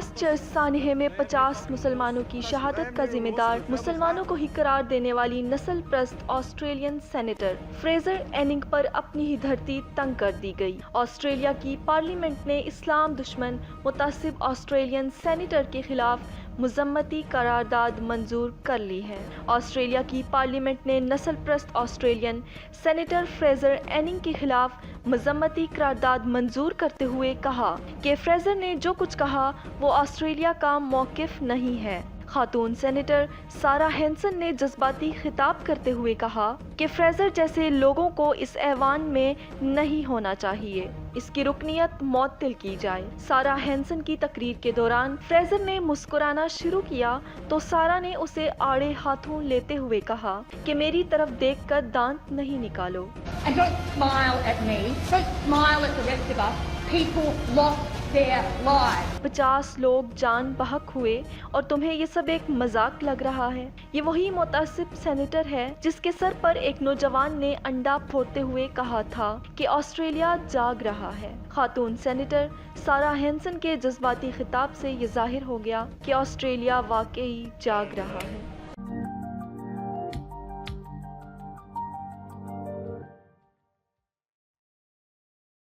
Christ church سانحے میں 50 مسلمانوں کی شہادت کا ذمہ دار مسلمانوں کو ہی قرار دینے والی نسل پرست آسٹریلین سینیٹر فریزر ایننگ پر اپنی ہی دھرتی تنگ کر دی گئی۔ آسٹریلیا کی پارلیمنٹ نے اسلام دشمن متعصب آسٹریلین سینیٹر کے خلاف مذمتی قرارداد منظور کر لی ہے۔ آسٹریلیا کی پارلیمنٹ نے نسل پرست آسٹریلین سینیٹر فریزر ایننگ کے خلاف مذمتی قرارداد منظور کرتے ہوئے کہا کہ فریزر نے جو کچھ کہا وہ آسٹریلیا کا موقف نہیں ہے۔ خاتون سینیٹر سارا ہینسن نے جذباتی خطاب کرتے ہوئے کہا کہ فریزر جیسے لوگوں کو اس ایوان میں نہیں ہونا چاہیے، اس کی رکنیت معطل کی جائے۔ سارا ہینسن کی تقریر کے دوران فریزر نے مسکرانا شروع کیا تو سارا نے اسے آڑے ہاتھوں لیتے ہوئے کہا کہ میری طرف دیکھ کر دانت نہیں نکالو۔ And don't smile at me, don't smile at the rest of us. People lost their lives. 50 لوگ جان بحق ہوئے اور تمہیں یہ سب ایک مذاق لگ رہا ہے؟ یہ وہی متعصب سینیٹر ہے جس کے سر پر ایک نوجوان نے انڈا پھوڑتے ہوئے کہا تھا کہ آسٹریلیا جاگ رہا ہے۔ خاتون سینیٹر سارا ہینسن کے جذباتی خطاب سے یہ ظاہر ہو گیا کہ آسٹریلیا واقعی جاگ رہا ہے۔